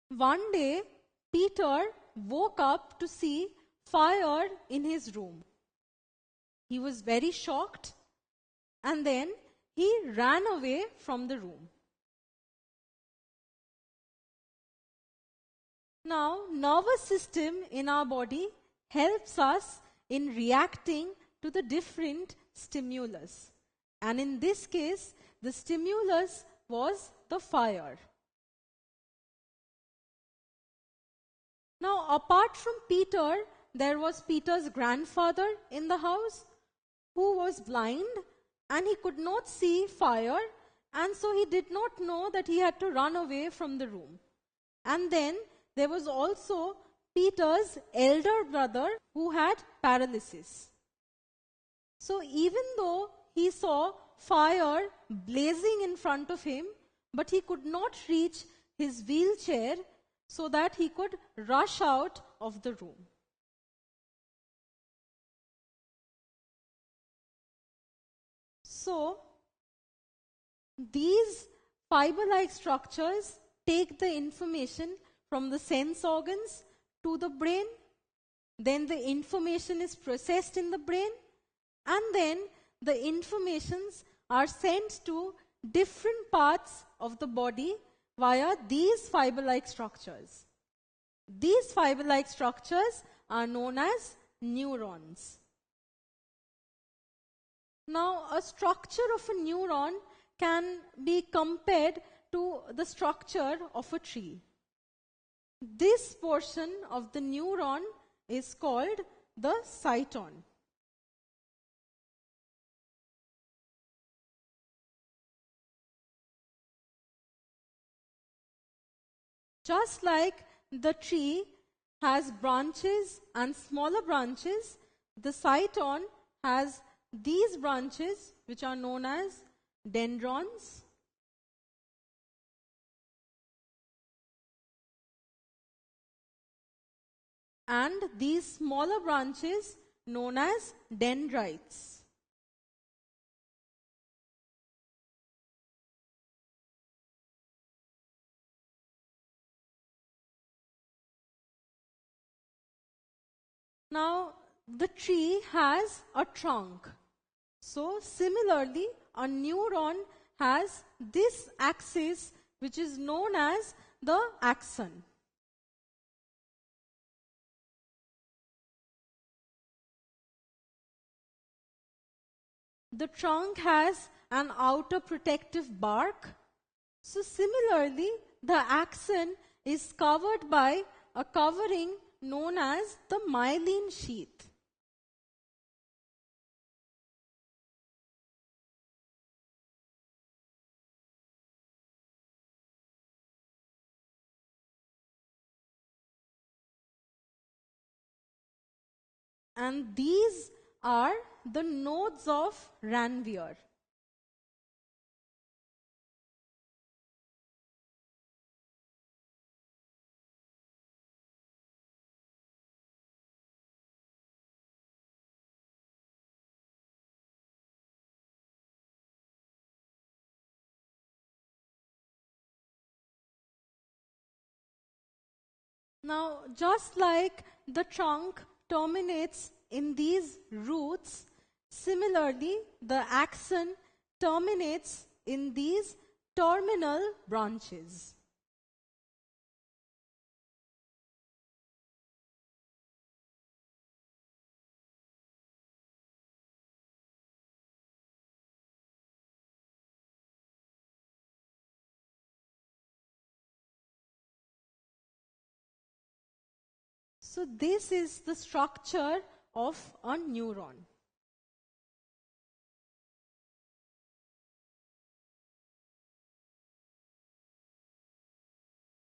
One day, Peter woke up to see fire in his room. He was very shocked, and then he ran away from the room. Now, nervous system in our body helps us in reacting to the different stimulus. And in this case, the stimulus was the fire. Now, apart from Peter, there was Peter's grandfather in the house who was blind and he could not see fire, and so he did not know that he had to run away from the room. And then there was also Peter's elder brother who had paralysis. So even though he saw fire blazing in front of him, but he could not reach his wheelchair so that he could rush out of the room. So, these fiber-like structures take the information from the sense organs to the brain, then the information is processed in the brain, and then the informations are sent to different parts of the body via these fiber-like structures. These fiber-like structures are known as neurons. Now, a structure of a neuron can be compared to the structure of a tree. This portion of the neuron is called the cyton. Just like the tree has branches and smaller branches, the cyton has these branches which are known as dendrons. And these smaller branches known as dendrites. Now, the tree has a trunk. So, similarly, a neuron has this axis which is known as the axon. The trunk has an outer protective bark. So, similarly, the axon is covered by a covering known as the myelin sheath. And these are the nodes of Ranvier. Now, just like the trunk terminates in these roots, similarly, the axon terminates in these terminal branches. So this is the structure of a neuron.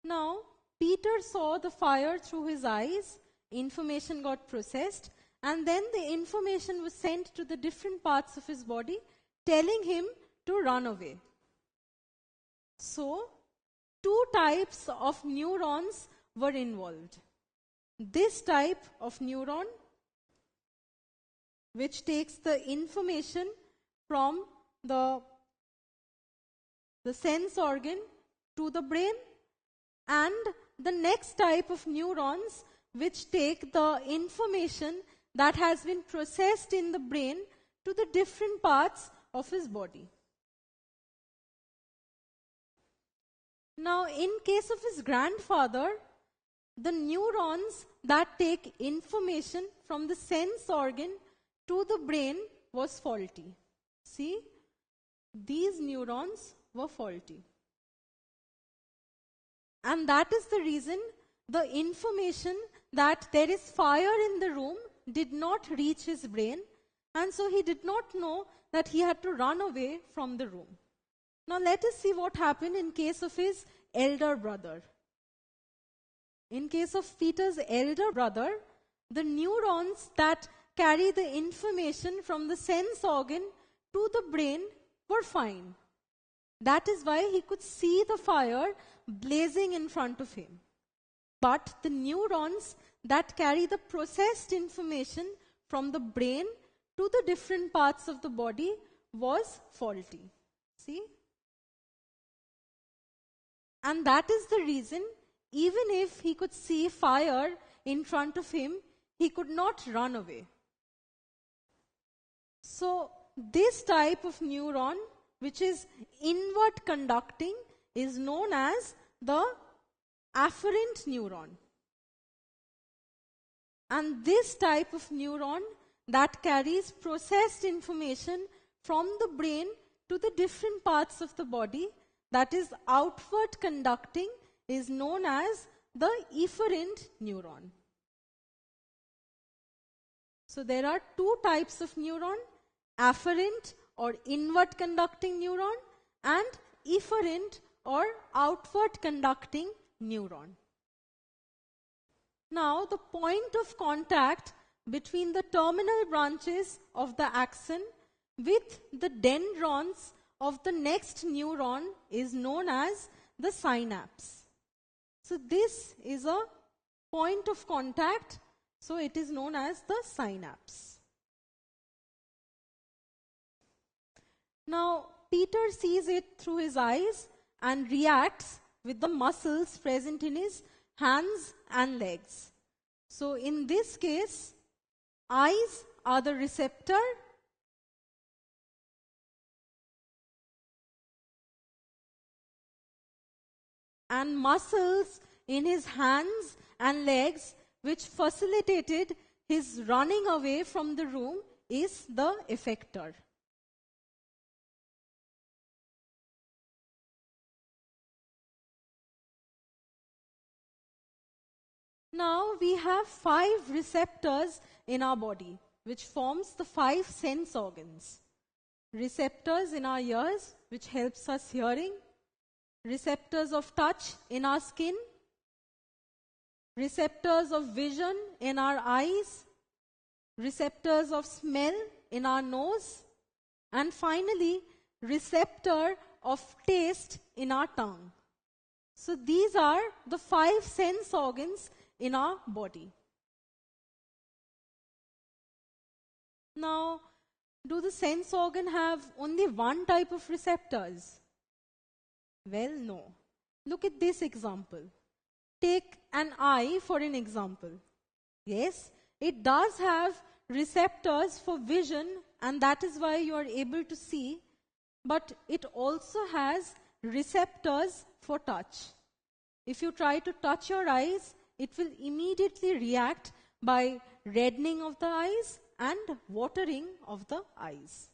Now, Peter saw the fire through his eyes, information got processed, and then the information was sent to the different parts of his body, telling him to run away. So, two types of neurons were involved. This type of neuron, which takes the information from the sense organ to the brain, and the next type of neurons which take the information that has been processed in the brain to the different parts of his body. Now, in case of his grandfather, the neurons that take information from the sense organ to the brain was faulty. See, these neurons were faulty. And that is the reason the information that there is fire in the room did not reach his brain, and so he did not know that he had to run away from the room. Now let us see what happened in case of his elder brother. In case of Peter's elder brother, the neurons that carry the information from the sense organ to the brain were fine. That is why he could see the fire blazing in front of him. But the neurons that carry the processed information from the brain to the different parts of the body was faulty. See? And that is the reason, even if he could see fire in front of him, he could not run away. So, this type of neuron, which is inward conducting, is known as the afferent neuron. And this type of neuron that carries processed information from the brain to the different parts of the body, that is outward conducting, is known as the efferent neuron. So there are two types of neuron, afferent or inward conducting neuron and efferent or outward conducting neuron. Now the point of contact between the terminal branches of the axon with the dendrons of the next neuron is known as the synapse. So this is a point of contact, so it is known as the synapse. Now Peter sees it through his eyes and reacts with the muscles present in his hands and legs. So in this case, eyes are the receptor and muscles in his hands and legs which facilitated his running away from the room is the effector. Now we have 5 receptors in our body, which forms the 5 sense organs. Receptors in our ears, which helps us hearing. Receptors of touch in our skin. Receptors of vision in our eyes. Receptors of smell in our nose. And finally, receptor of taste in our tongue. So these are the 5 sense organs in our body. Now, do the sense organ have only one type of receptors? Well, no. Look at this example. Take an eye for an example. Yes, it does have receptors for vision, and that is why you are able to see, but it also has receptors for touch. If you try to touch your eyes, it will immediately react by reddening of the eyes and watering of the eyes.